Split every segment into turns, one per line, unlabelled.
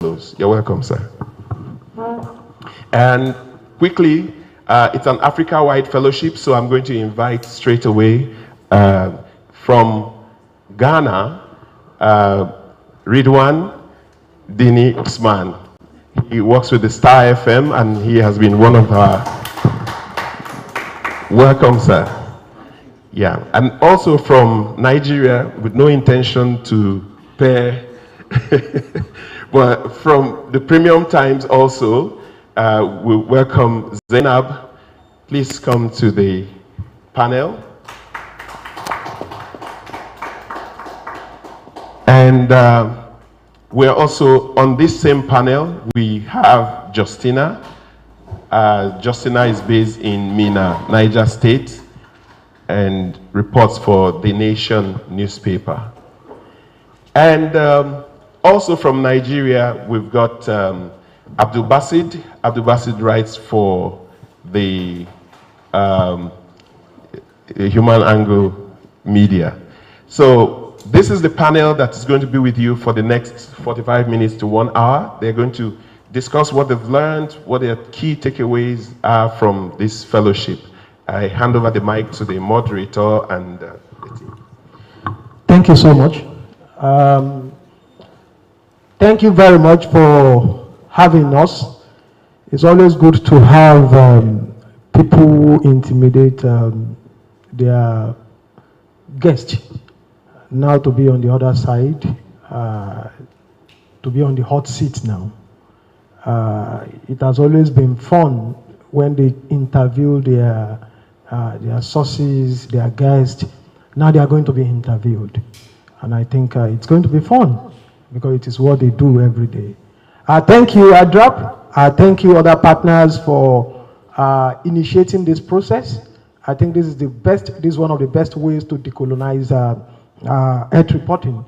You're welcome, sir. And quickly, it's an Africa-wide fellowship, so I'm going to invite straight away from Ghana, Ridwan Dini Usman. He works with the Star FM, and he has been one of our... Welcome, sir. Yeah, and also from Nigeria, with no intention to pair, but from the Premium Times also, we welcome Zainab. Please come to the panel. And we're also on this same panel, we have Justina. Justina is based in Mina, Niger State, and reports for The Nation newspaper. And also from Nigeria, we've got Abdul Basid. Abdul Basid writes for the Human Angle Media. So this is the panel that is going to be with you for the next 45 minutes to 1 hour. They're going to discuss what they've learned, what their key takeaways are from this fellowship. I hand over the mic to the moderator and the team.
Thank you so much. Thank you very much for having us. It's always good to have people who intimidate their guests. Now to be on the other side, to be on the hot seat now. It has always been fun when they interview their sources, their guests. Now they are going to be interviewed. And I think it's going to be fun because it is what they do every day. Thank you, ADRAP. Thank you, other partners, for initiating this process. I think this is the best, this is one of the best ways to decolonize earth reporting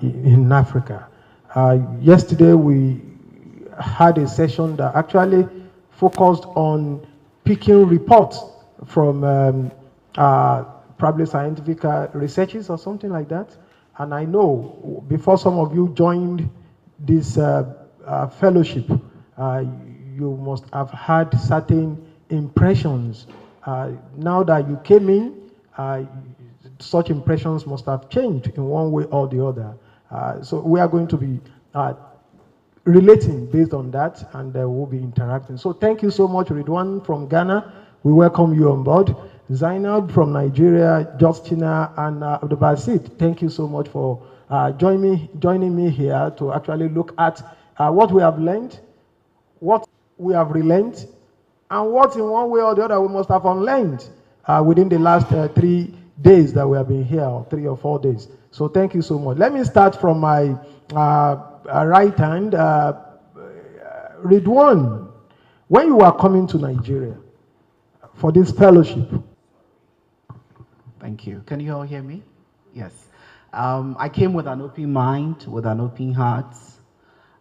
in Africa. Yesterday, we had a session that actually focused on picking reports from probably scientific researches or something like that. And I know before some of you joined this fellowship, you must have had certain impressions. Now that you came in, such impressions must have changed in one way or the other. So we are going to be relating based on that, and we'll be interacting. So thank you so much, Ridwan from Ghana. We welcome you on board. Zainab from Nigeria, Justina, and Abdul Basit, thank you so much for joining me here to actually look at what we have learned, what we have relearned, and what in one way or the other we must have unlearned within the last 3 days that we have been here, or 3 or 4 days. So thank you so much. Let me start from my right hand. Ridwan, when you are coming to Nigeria for this fellowship.
Thank you. Can you all hear me? Yes. I came with an open mind, with an open heart.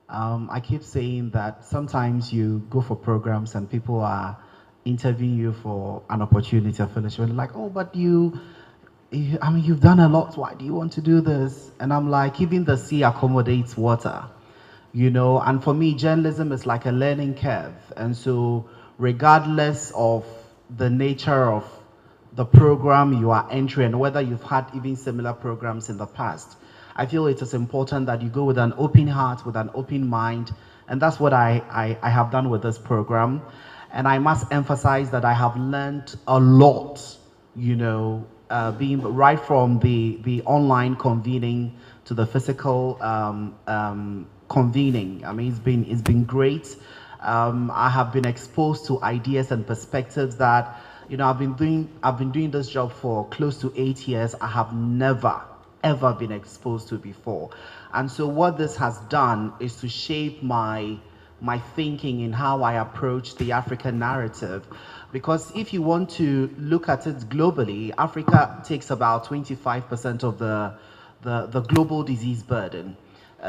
I keep saying that sometimes you go for programs and people are interviewing you for an opportunity of fellowship. And like, oh, but I mean, you've done a lot. Why do you want to do this? And I'm like, even the sea accommodates water, you know. And for me, journalism is like a learning curve. And so regardless of the nature of the program you are entering, whether you've had even similar programs in the past, I feel it is important that you go with an open heart, with an open mind. And that's what I have done with this program. And I must emphasize that I have learned a lot, you know, being right from the online convening to the physical convening. I mean, it's been great. I have been exposed to ideas and perspectives that, you know, I've been doing this job for close to 8 years. I have never ever been exposed to before. And so what this has done is to shape my thinking in how I approach the African narrative. Because if you want to look at it globally, Africa takes about 25% of the global disease burden.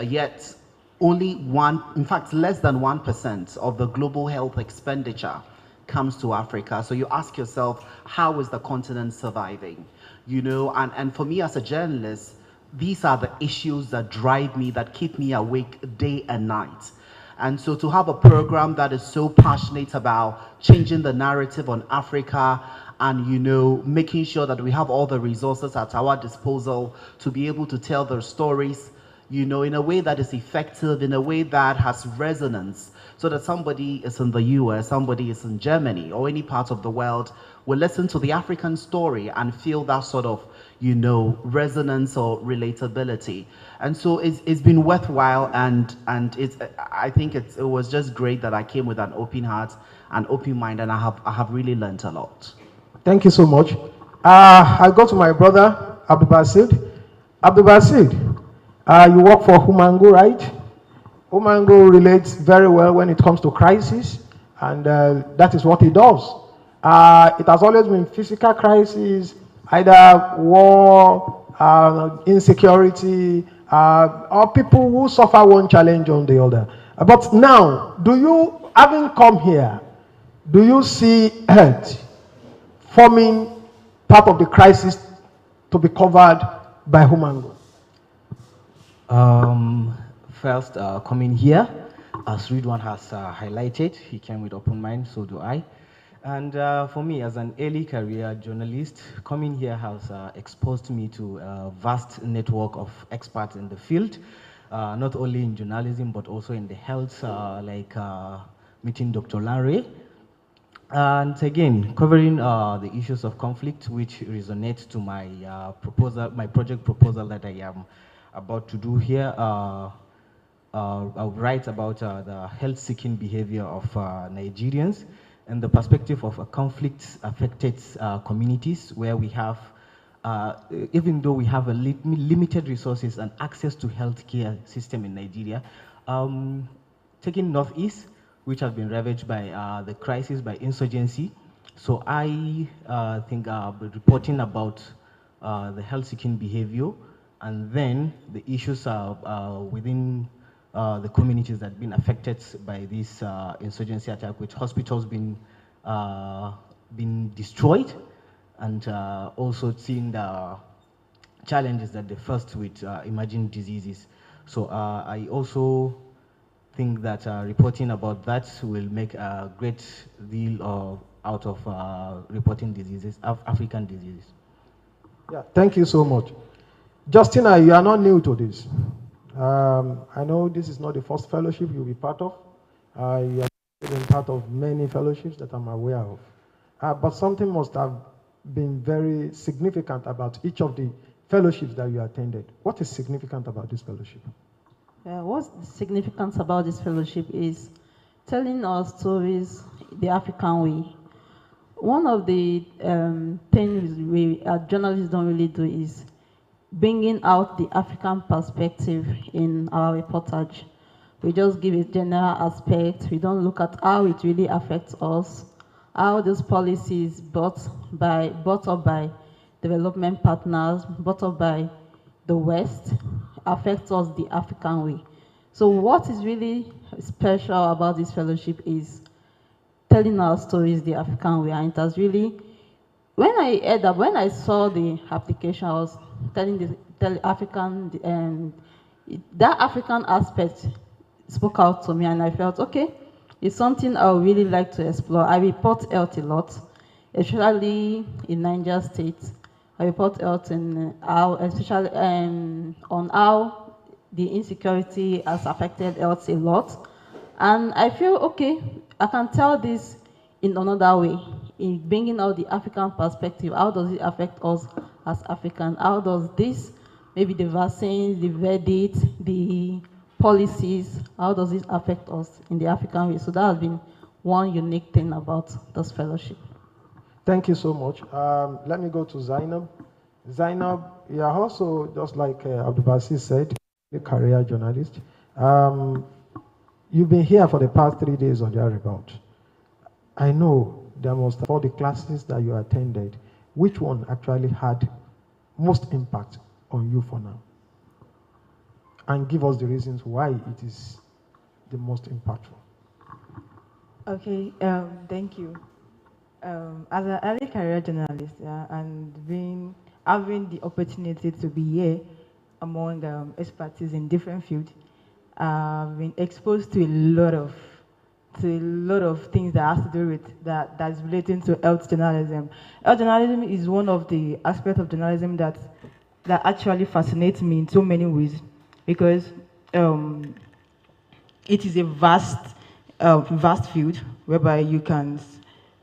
Yet only in fact, less than 1% of the global health expenditure comes to Africa. So you ask yourself, how is the continent surviving? You know, and for me as a journalist, these are the issues that drive me, that keep me awake day and night. And so to have a program that is so passionate about changing the narrative on Africa and, making sure that we have all the resources at our disposal to be able to tell their stories, in a way that is effective, in a way that has resonance, so that somebody is in the US, somebody is in Germany, or any part of the world will listen to the African story and feel that sort of, resonance or relatability. And so it's been worthwhile, and I think it was just great that I came with an open heart and open mind, and I have really learned a lot.
Thank you so much. I go to my brother, Abdul Basid. Abdul Basid, you work for Humango, right? Humango relates very well when it comes to crisis, and that is what it does. It has always been physical crisis, either war, insecurity, or people who suffer one challenge on the other. But now, having come here, do you see health forming part of the crisis to be covered by Humango?
First, coming here, as Ridwan has highlighted, he came with open mind, so do I. And for me, as an early career journalist, coming here has exposed me to a vast network of experts in the field, not only in journalism, but also in the health, like meeting Dr. Larry. And again, covering the issues of conflict, which resonate to my proposal, my project proposal that I am about to do here. I'll write about the health-seeking behavior of Nigerians and the perspective of conflict-affected communities, where we have, even though we have a limited resources and access to healthcare system in Nigeria, taking Northeast, which have been ravaged by the crisis, by insurgency. So I think reporting about the health-seeking behavior, and then the issues within the communities that have been affected by this insurgency attack, with hospitals being destroyed, and also seeing the challenges that they faced with emerging diseases. So I also think that reporting about that will make a great deal out of reporting diseases, African diseases.
Yeah, thank you so much. Justina, you are not new to this. I know this is not the first fellowship you'll be part of. You have been part of many fellowships that I'm aware of. But something must have been very significant about each of the fellowships that you attended. What is significant about this fellowship?
What's significant about this fellowship is telling our stories the African way. One of the things we journalists don't really do is bringing out the African perspective in our reportage. We just give a general aspect. We don't look at how it really affects us, how these policies brought up by development partners, brought up by the West, affects us the African way. So what is really special about this fellowship is telling our stories the African way. And it has really, when I saw the application, I was telling the African, that African aspect spoke out to me, and I felt, okay, it's something I would really like to explore. I report health a lot, especially in Niger State. I report health in how, especially on how the insecurity has affected health a lot. And I feel, okay, I can tell this in another way, in bringing out the African perspective. How does it affect us as Africans? How does this, maybe the vaccines, the verdict, the policies, how does it affect us in the African way? So that has been one unique thing about this fellowship.
Thank you so much. Let me go to Zainab. Zainab, you are also, just like Abdul Basir said, a career journalist. You've been here for the past 3 days or thereabout. I know there must have all the classes that you attended. Which one actually had most impact on you for now? And give us the reasons why it is the most impactful.
Okay, thank you. As an early career journalist, and having the opportunity to be here, among expertise in different fields. I've been exposed to a lot of things that has to do with that's relating to health journalism. Health journalism is one of the aspects of journalism that actually fascinates me in so many ways, because it is a vast field whereby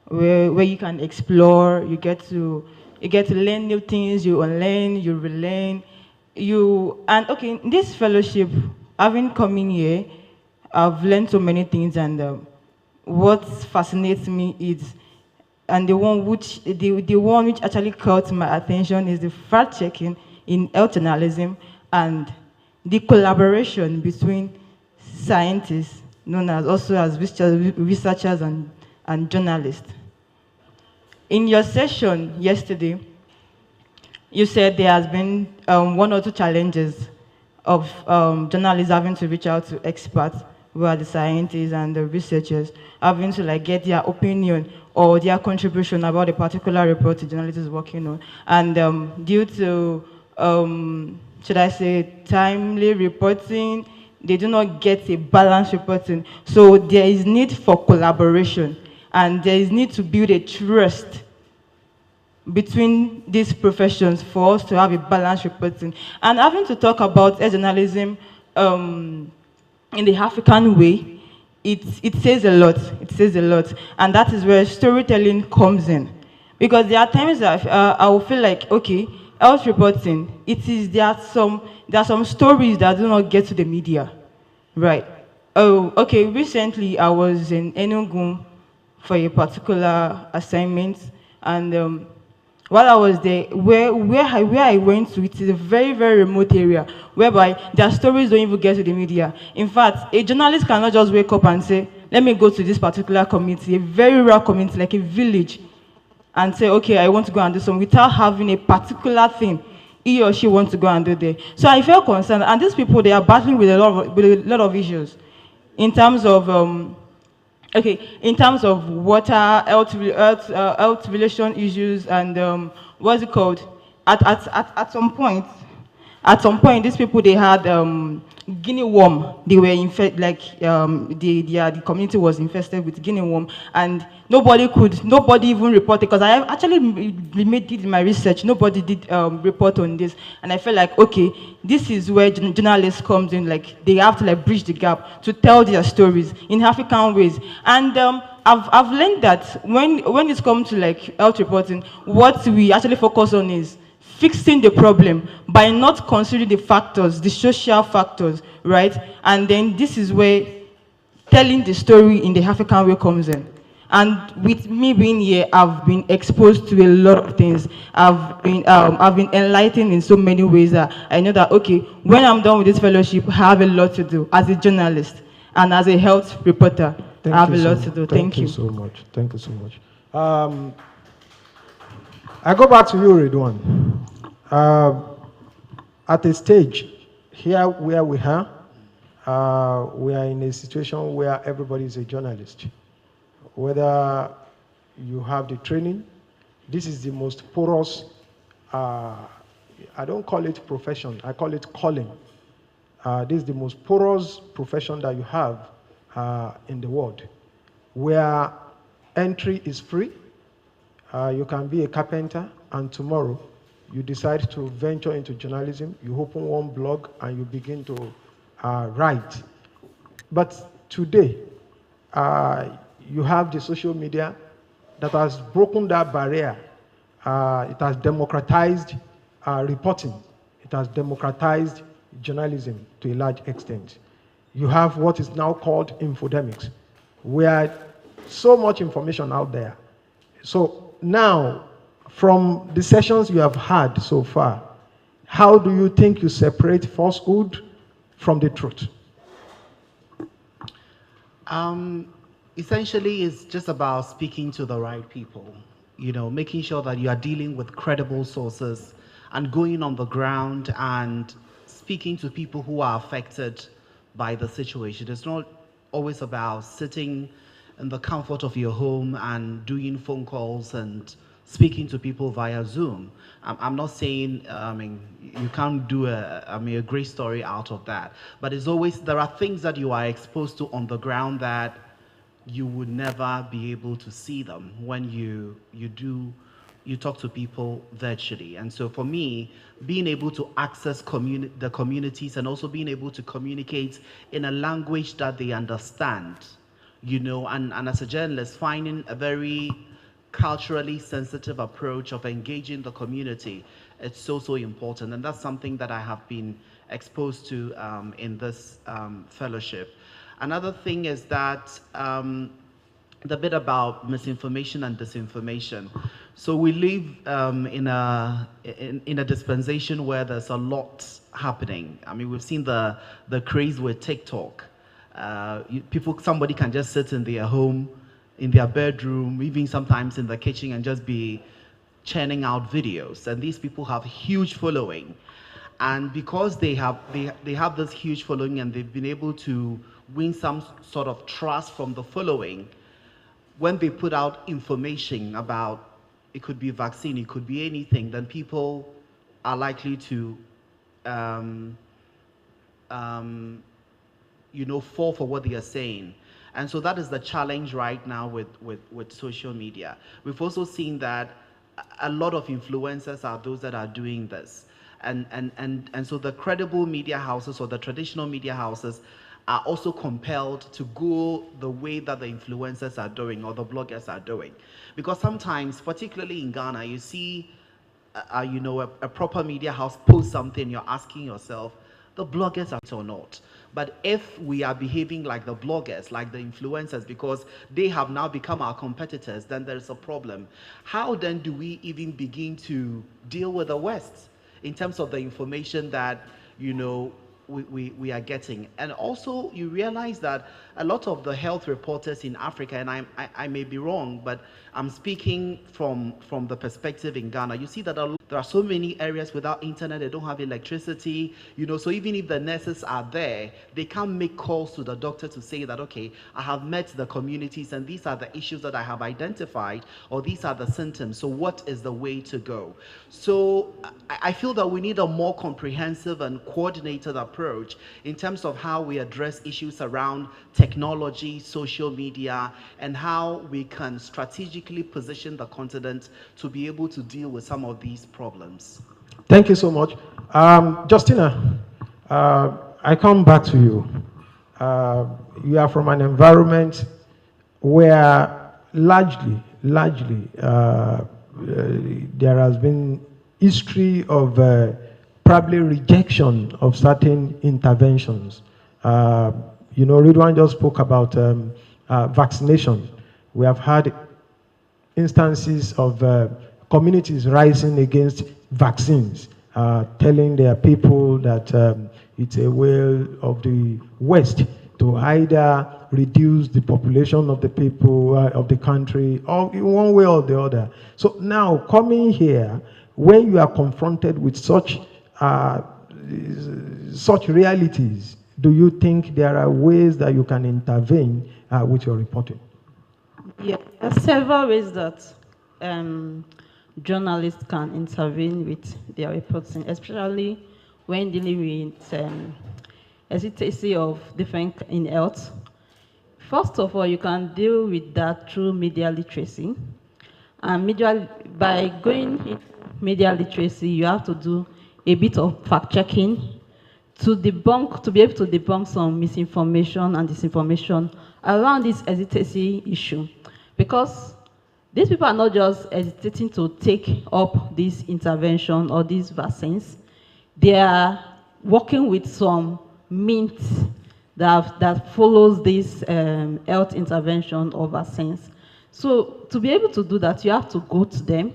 where you can explore. You get to learn new things. You unlearn, you relearn, and okay. In this fellowship, having come in here, I've learned so many things, and what fascinates me is, and the one which actually caught my attention is the fact checking in health journalism, and the collaboration between scientists, known as also as researchers and journalists. In your session yesterday, you said there has been one or two challenges of journalists having to reach out to experts, who are the scientists and the researchers, having to like get their opinion or their contribution about a particular report the journalist is working on. And due to, should I say, timely reporting, they do not get a balanced reporting. So there is need for collaboration, and there is need to build a trust between these professions for us to have a balanced reporting. And having to talk about journalism in the African way, it says a lot. It says a lot, and that is where storytelling comes in. Because there are times that I will feel like, okay, health reporting, there are some stories that do not get to the media, right? Oh, okay. Recently, I was in Enugu for a particular assignment, and while I was there, where I went to, it is a very, very remote area, whereby their stories don't even get to the media. In fact, a journalist cannot just wake up and say, let me go to this particular community, a very rural community, like a village, and say, okay, I want to go and do something, without having a particular thing he or she wants to go and do there. So I felt concerned, and these people, they are battling with a lot of issues in terms of in terms of water, health relation issues, and what's it called? At some point, these people, they had guinea worm. They were infected, like the community was infested with guinea worm, and nobody even reported, because I actually did my research. Nobody did report on this, and I felt like, okay, this is where journalists comes in. Like, they have to like bridge the gap to tell their stories in African ways. And I've learned that when it comes to like health reporting, what we actually focus on is fixing the problem by not considering the factors, the social factors, right? And then this is where telling the story in the African way comes in. And with me being here, I've been exposed to a lot of things. I've been enlightened in so many ways that I know that, okay, when I'm done with this fellowship, I have a lot to do as a journalist and as a health reporter. I have a lot to do. Thank you.
Thank you so much. Thank you so much. I go back to you, Ridwan. At a stage here where we are in a situation where everybody is a journalist. Whether you have the training, this is the most porous, I don't call it profession, I call it calling. This is the most porous profession that you have in the world, where entry is free. You can be a carpenter, and tomorrow you decide to venture into journalism. You open one blog and you begin to write. But today, you have the social media that has broken that barrier. It has democratized reporting. It has democratized journalism to a large extent. You have what is now called infodemics, where so much information out there. So now, from the sessions you have had so far, how do you think you separate falsehood from the truth?
Essentially, it's just about speaking to the right people, making sure that you are dealing with credible sources and going on the ground and speaking to people who are affected by the situation. It's not always about sitting in the comfort of your home and doing phone calls and speaking to people via Zoom. I'm not saying, I mean, you can't do a great story out of that, but it's always, there are things that you are exposed to on the ground that you would never be able to see them when you talk to people virtually. And so for me, being able to access the communities and also being able to communicate in a language that they understand, and as a journalist, finding a very culturally sensitive approach of engaging the community, it's so important. And that's something that I have been exposed to in this fellowship. Another thing is that the bit about misinformation and disinformation. So we live in a dispensation where there's a lot happening. I mean, we've seen the craze with TikTok. Somebody can just sit in their home, in their bedroom, even sometimes in the kitchen, and just be churning out videos. And these people have huge following. And because they have this huge following and they've been able to win some sort of trust from the following, when they put out information about, it could be vaccine, it could be anything, then people are likely to fall for what they are saying. And so that is the challenge right now with social media. We've also seen that a lot of influencers are those that are doing this. And so the credible media houses or the traditional media houses are also compelled to go the way that the influencers are doing or the bloggers are doing. Because sometimes, particularly in Ghana, you see a proper media house post something, you're asking yourself, the bloggers are or not. But if we are behaving like the bloggers, like the influencers, because they have now become our competitors, then there's a problem. How then do we even begin to deal with the West in terms of the information that, we are getting? And also you realize that a lot of the health reporters in Africa, and I may be wrong, but I'm speaking from the perspective in Ghana, you see that there are so many areas without internet, they don't have electricity, so even if the nurses are there, they can't make calls to the doctor to say that, okay, I have met the communities and these are the issues that I have identified, or these are the symptoms, so what is the way to go? So I feel that we need a more comprehensive and coordinated approach in terms of how we address issues around technology, social media, and how we can strategically position the continent to be able to deal with some of these problems.
Thank you so much. Justina, I come back to you. You are from an environment where largely, there has been history of probably rejection of certain interventions. Ridwan just spoke about vaccination. We have had instances of communities rising against vaccines, telling their people that it's a way of the West to either reduce the population of the people of the country, or in one way or the other. So now, coming here, when you are confronted with such realities, do you think there are ways that you can intervene with your reporting?
Yeah, there are several ways that journalists can intervene with their reporting, especially when dealing with hesitancy of different in health. First of all, you can deal with that through media literacy. And by going into media literacy, you have to do a bit of fact-checking to be able to debunk some misinformation and disinformation around this hesitancy issue. Because these people are not just hesitating to take up this intervention or these vaccines. They are working with some myths that follows this health intervention or vaccines. So to be able to do that, you have to go to them,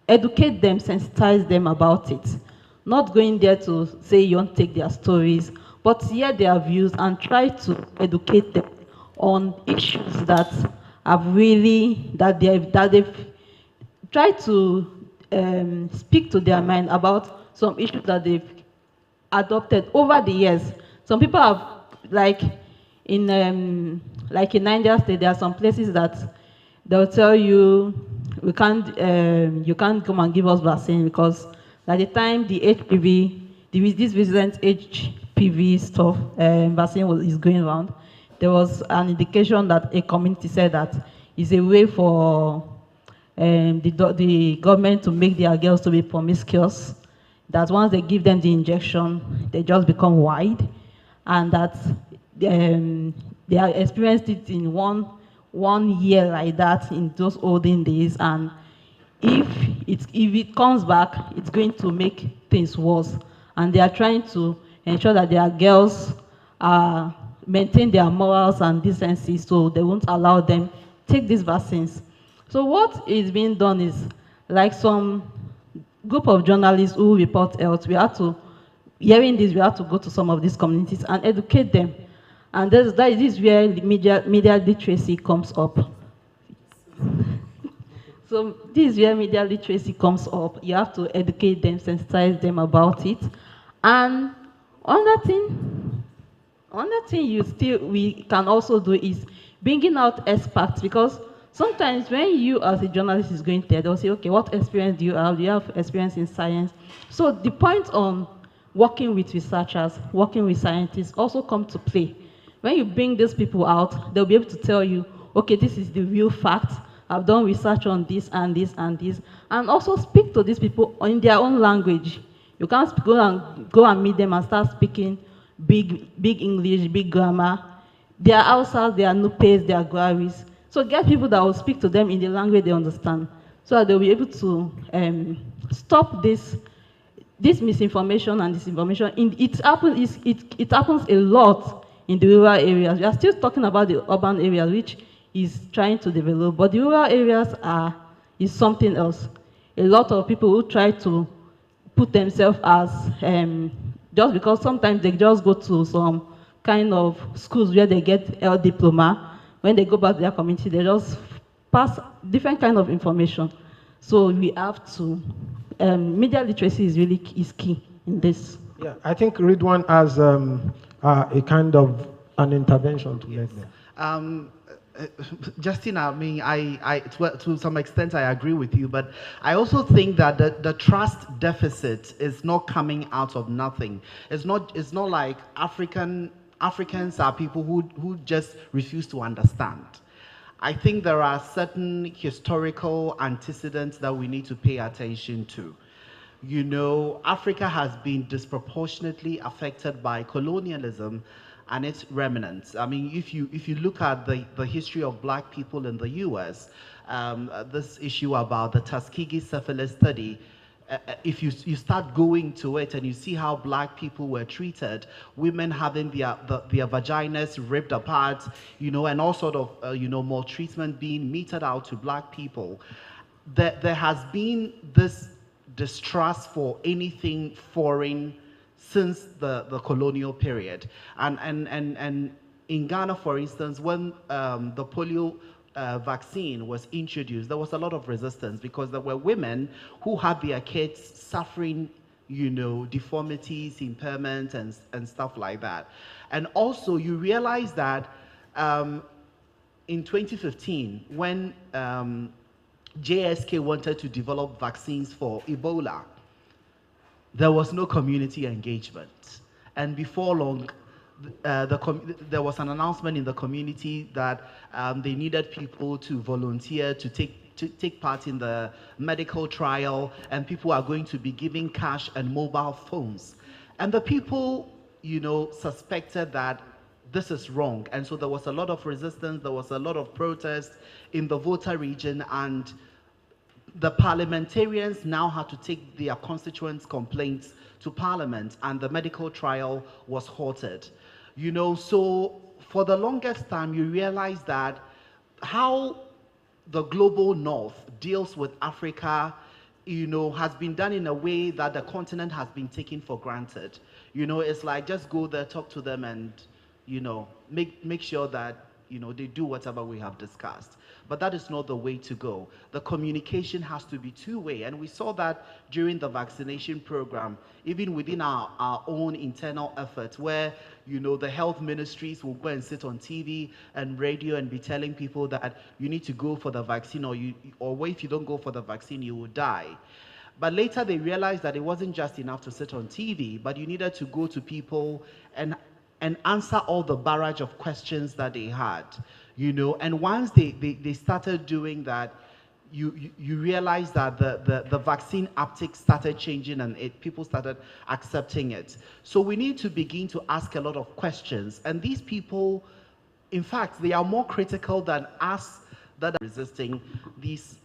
educate them, sensitize them about it. Not going there to say you don't take their stories, but hear their views and try to educate them on issues that they've tried to speak to their mind about some issues that they've adopted over the years. Some people have, like in Niger State, there are some places that they'll tell you, you can't come and give us vaccine because at the time the HPV, this recent HPV stuff, vaccine is going around, there was an indication that a community said that it's a way for the government to make their girls to be promiscuous, that once they give them the injection, they just become wide, and that they have experienced it in one year like that in those olden days, and if it comes back, it's going to make things worse, and they are trying to ensure that their girls maintain their morals and decency, so they won't allow them take these vaccines. So what is being done is, like some group of journalists who report health, hearing this, we have to go to some of these communities and educate them. And that is where the media literacy comes up. So this is where media literacy comes up. You have to educate them, sensitize them about it. And another thing we can also do is bringing out experts, because sometimes when you as a journalist is going there, they'll say, okay, what experience do you have? Do you have experience in science? So the point on working with researchers, working with scientists also come to play. When you bring these people out, they'll be able to tell you, okay, this is the real fact. I've done research on this and this and this, and also speak to these people in their own language. You can't go and meet them and start speaking big English, big grammar. They are Hausas, they are Nupes, they are Gwaris. So get people that will speak to them in the language they understand, so that they'll be able to stop this misinformation and disinformation. It happens a lot in the rural areas. We are still talking about the urban areas, which is trying to develop, but the rural areas is something else. A lot of people who try to put themselves as, just because sometimes they just go to some kind of schools where they get a diploma, when they go back to their community, they just pass different kind of information. So we have to, media literacy is key in this.
Yeah, I think Ridwan has a kind of an intervention to make there.
Justina, I mean, to some extent I agree with you, but I also think that the trust deficit is not coming out of nothing. It's not like Africans are people who just refuse to understand. I think there are certain historical antecedents that we need to pay attention to. You know, Africa has been disproportionately affected by colonialism and its remnants. I mean, if you look at the history of black people in the US, this issue about the Tuskegee syphilis study, if you start going to it and you see how black people were treated, women having their vaginas ripped apart, you know, and all sort of, maltreatment being meted out to black people, there has been this distrust for anything foreign since the colonial period. And in Ghana, for instance, when the polio vaccine was introduced, there was a lot of resistance because there were women who had their kids suffering, you know, deformities, impairment, and stuff like that. And also, you realize that in 2015, when JSK wanted to develop vaccines for Ebola, there was no community engagement. And before long, there was an announcement in the community that they needed people to volunteer to take part in the medical trial, and people are going to be giving cash and mobile phones. And the people, you know, suspected that this is wrong. And so there was a lot of resistance, there was a lot of protest in the Volta region, and the parliamentarians now had to take their constituents' complaints to parliament, and the medical trial was halted. You know, so for the longest time, you realize that how the global north deals with Africa, you know, has been done in a way that the continent has been taken for granted. You know, it's like just go there, talk to them, and, you know, make sure that they do whatever we have discussed. But that is not the way to go. The communication has to be two-way. And we saw that during the vaccination program, even within our own internal efforts, where, the health ministries will go and sit on TV and radio and be telling people that you need to go for the vaccine, or if you don't go for the vaccine, you will die. But later they realized that it wasn't just enough to sit on TV, but you needed to go to people and answer all the barrage of questions that they had, And once they started doing that, you realize that the vaccine uptake started changing, and people started accepting it. So we need to begin to ask a lot of questions. And these people, in fact, they are more critical than us that are resisting these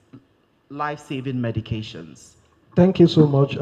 life-saving medications.
Thank you so much.